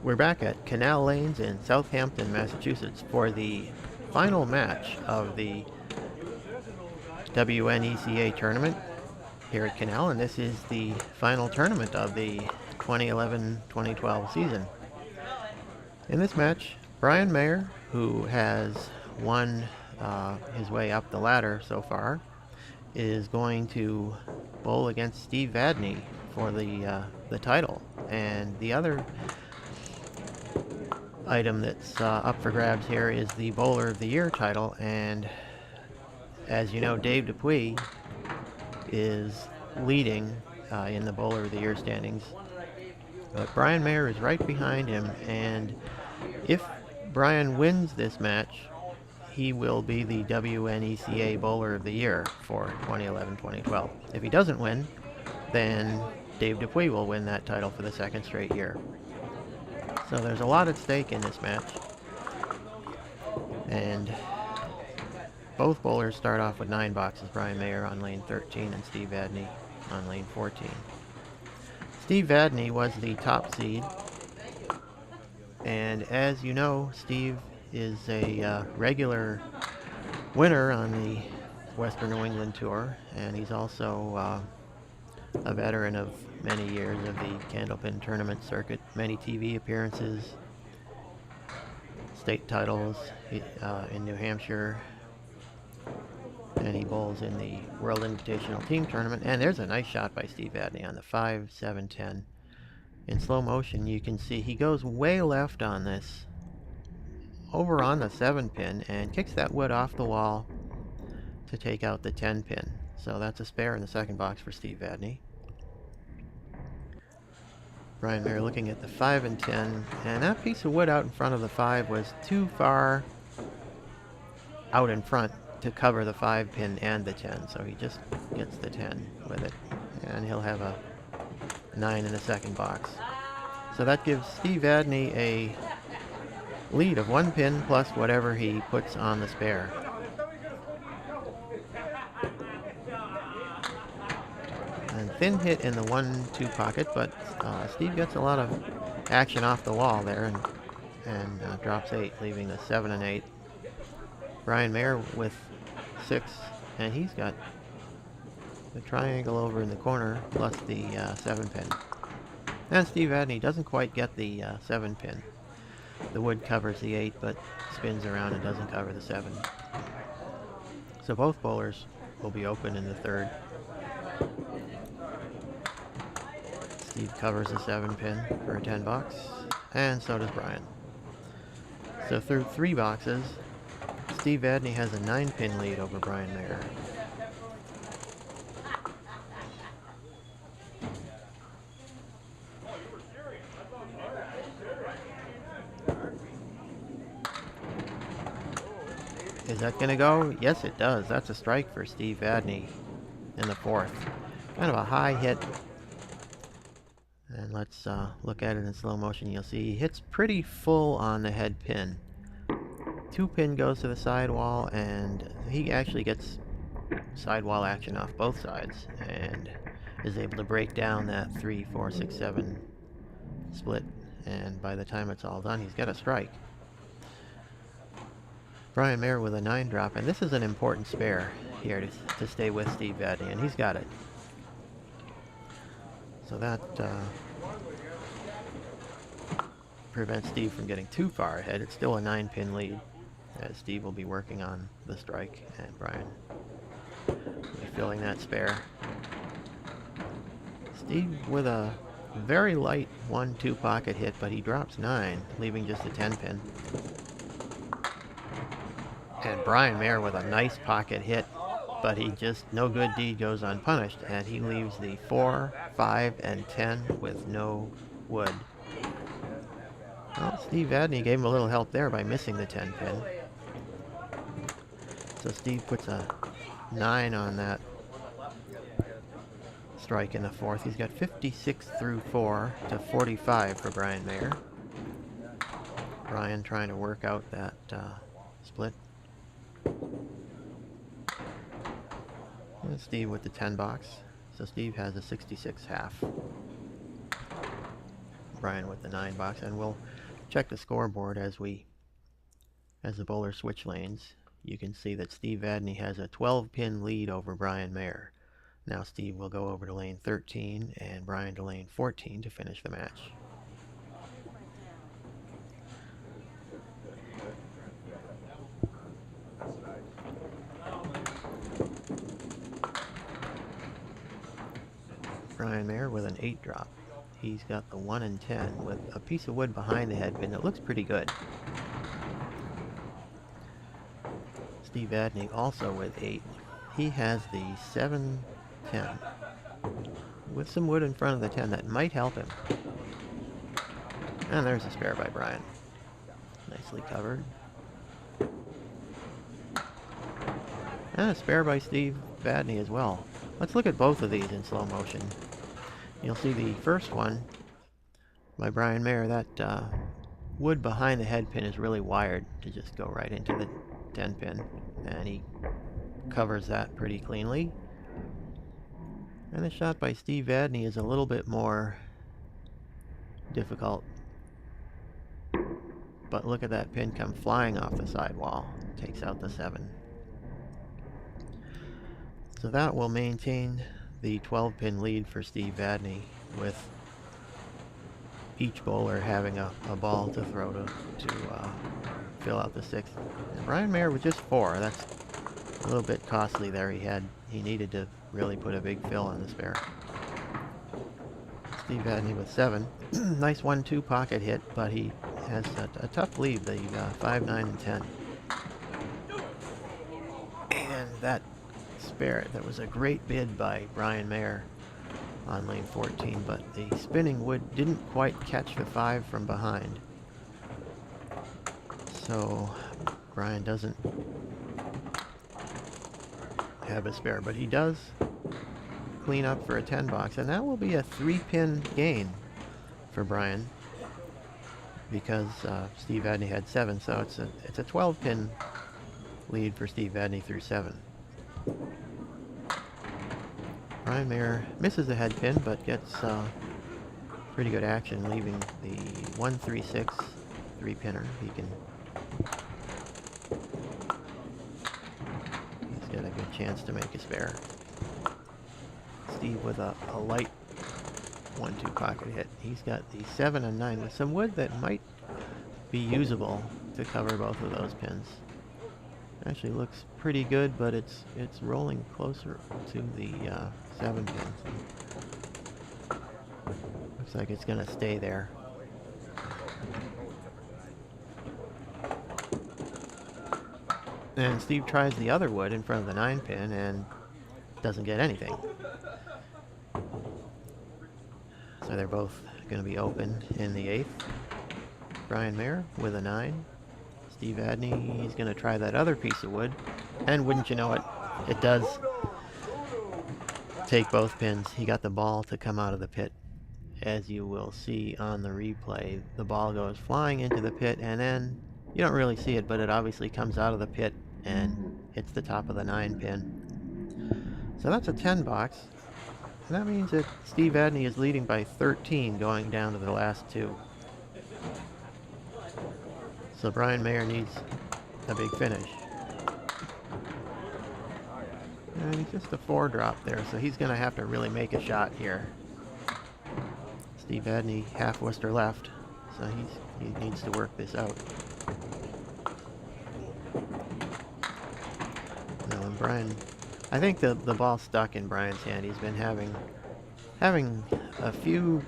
We're back at Canal Lanes in Southampton, Massachusetts for the final match of the WNECA tournament here at Canal, and this is the final tournament of the 2011-2012 season. In this match, Brian Mayer, who has won his way up the ladder so far, is going to bowl against Steve Vadney for the title. And the other item that's up for grabs here is the Bowler of the Year title, and as you know, Dave Dupuis is leading in the Bowler of the Year standings, but Brian Mayer is right behind him, and if Brian wins this match, he will be the WNECA Bowler of the Year for 2011-2012. If he doesn't win, then Dave Dupuis will win that title for the second straight year. So there's a lot at stake in this match, and both bowlers start off with 9 boxes. Brian Mayer on lane 13 and Steve Vadney on lane 14. Steve Vadney was the top seed, and as you know, Steve is a regular winner on the Western New England Tour, and he's also a veteran of many years of the Candlepin tournament circuit, many TV appearances, state titles in New Hampshire, and he bowls in the World Invitational Team Tournament. And there's a nice shot by Steve Vadney on the 5, 7, 10. In slow motion, you can see he goes way left on this, over on the 7 pin, and kicks that wood off the wall to take out the 10 pin. So that's a spare in the second box for Steve Vadney. Brian Mayer looking at the 5 and 10, and that piece of wood out in front of the 5 was too far out in front to cover the 5 pin and the 10, so he just gets the 10 with it, and he'll have a 9 in the second box. So that gives Steve Vadney a lead of 1 pin plus whatever he puts on the spare. And thin hit in the 1-2 pocket, but Steve gets a lot of action off the wall there and drops 8, leaving the 7 and 8. Brian Mayer with 6, and he's got the triangle over in the corner plus the 7 pin. And Steve Vadney doesn't quite get the 7 pin. The wood covers the 8, but spins around and doesn't cover the 7. So both bowlers will be open in the third. Steve covers the 7 pin for a 10 box, and so does Brian. So through 3 boxes, Steve Vadney has a 9 pin lead over Brian Mayer. Is that going to go? Yes, it does. That's a strike for Steve Vadney in the 4th. Kind of a high hit. And let's look at it in slow motion. You'll see he hits pretty full on the head pin. 2 pin goes to the sidewall, and he actually gets sidewall action off both sides and is able to break down that 3, 4, 6, 7 split. And by the time it's all done, he's got a strike. Brian Mayer with a 9 drop, and this is an important spare here to stay with Steve Vadney, and he's got it. So that prevents Steve from getting too far ahead. It's still a 9 pin lead, as Steve will be working on the strike, and Brian will be filling that spare. Steve with a very light 1-2 pocket hit, but he drops 9, leaving just a 10 pin. And Brian Mayer with a nice pocket hit, but he just, no good deed goes unpunished, and he leaves the 4, 5, and 10 with no wood. Well, Steve Vadney gave him a little help there by missing the 10 pin. So Steve puts a 9 on that strike in the 4th. He's got 56 through 4 to 45 for Brian Mayer. Brian trying to work out that split. And Steve with the 10 box. So Steve has a 66 half. Brian with the 9 box, and we'll check the scoreboard as the bowlers switch lanes. You can see that Steve Vadney has a 12-pin lead over Brian Mayer. Now Steve will go over to lane 13 and Brian to lane 14 to finish the match. Brian Mayer with an 8 drop. He's got the 1 and 10 with a piece of wood behind the head pin that looks pretty good. Steve Vadney also with 8. He has the 7-10 with some wood in front of the 10 that might help him. And there's a spare by Brian. Nicely covered. And a spare by Steve Vadney as well. Let's look at both of these in slow motion. You'll see the first one by Brian Mayer. That wood behind the head pin is really wired to just go right into the 10 pin, and he covers that pretty cleanly. And the shot by Steve Vadney is a little bit more difficult, but look at that pin come flying off the sidewall. Takes out the 7. So that will maintain the 12-pin lead for Steve Vadney, with each bowler having a ball to throw to fill out the 6th. And Brian Mayer with just 4. That's a little bit costly there. He needed to really put a big fill on the spare. Steve Vadney with 7. Nice 1-2 pocket hit, but he has a tough lead, the 5, 9, and 10. And that spare, that was a great bid by Brian Mayer on lane 14, but the spinning wood didn't quite catch the 5 from behind. So Brian doesn't have a spare, but he does clean up for a 10 box, and that will be a 3-pin gain for Brian, because Steve Vadney had 7, so it's a 12-pin lead for Steve Vadney through 7. Brian Mayer misses the head pin, but gets pretty good action, leaving the 1-3-6 3-pinner. He's got a good chance to make a spare. Steve with a light 1-2 pocket hit. He's got the 7 and 9 with some wood that might be usable to cover both of those pins. Actually looks pretty good, but it's rolling closer to the 7 pins. Looks like it's going to stay there. And Steve tries the other wood in front of the 9 pin and doesn't get anything. So they're both going to be open in the 8th. Brian Mayer with a 9. Steve Vadney, he's going to try that other piece of wood. And wouldn't you know it, it does take both pins. He got the ball to come out of the pit. As you will see on the replay, the ball goes flying into the pit, and then you don't really see it, but it obviously comes out of the pit and hits the top of the 9 pin. So that's a 10 box. And that means that Steve Vadney is leading by 13 going down to the last 2. So Brian Mayer needs a big finish. And he's just a 4 drop there, so he's going to have to really make a shot here. Steve Vadney half Worcester left, so he needs to work this out. Now, and Brian, I think the ball stuck in Brian's hand. He's been having a few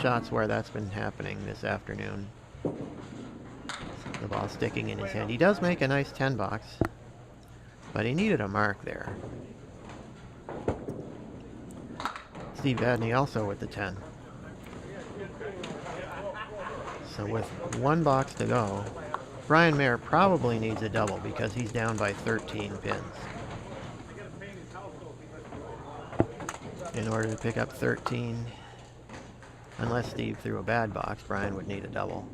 shots where that's been happening this afternoon. The ball sticking in his hand. He does make a nice 10 box, but he needed a mark there. Steve Vadney also with the 10. So with 1 box to go, Brian Mayer probably needs a double because he's down by 13 pins. In order to pick up 13, unless Steve threw a bad box, Brian would need a double.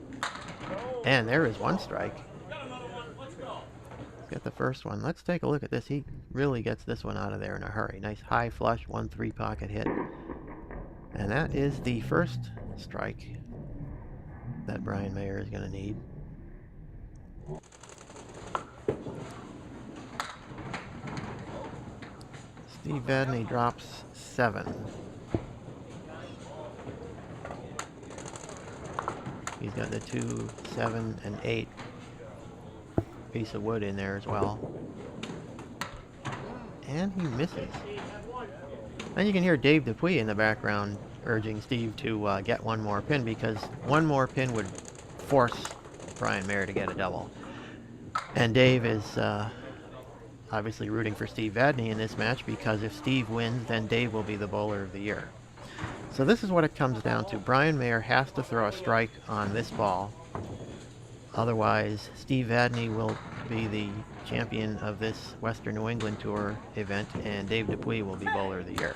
And there is 1 strike. Let's get the first one. Let's take a look at this. He really gets this one out of there in a hurry. Nice high flush 1-3 pocket hit. And that is the first strike that Brian Mayer is going to need. Steve Vadney drops 7. He's got the 2, 7, and 8 piece of wood in there as well. And he misses. And you can hear Dave Dupuis in the background urging Steve to get one more pin, because one more pin would force Brian Mayer to get a double. And Dave is obviously rooting for Steve Vadney in this match, because if Steve wins, then Dave will be the bowler of the year. So this is what it comes down to. Brian Mayer has to throw a strike on this ball. Otherwise, Steve Vadney will be the champion of this Western New England Tour event, and Dave Dupuis will be bowler of the year.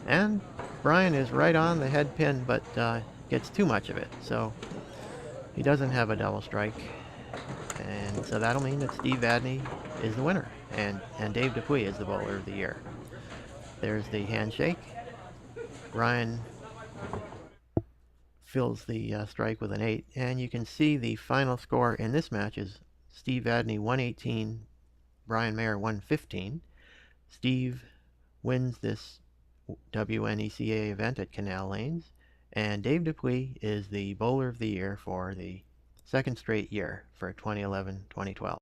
And Brian is right on the head pin, but gets too much of it. So he doesn't have a double strike. And so that'll mean that Steve Vadney is the winner, and Dave Dupuis is the bowler of the year. There's the handshake. Brian fills the strike with an 8, and you can see the final score in this match is Steve Vadney 118, Brian Mayer 115. Steve wins this WNECA event at Canal Lanes, and Dave Dupuis is the bowler of the year for the second straight year for 2011-2012.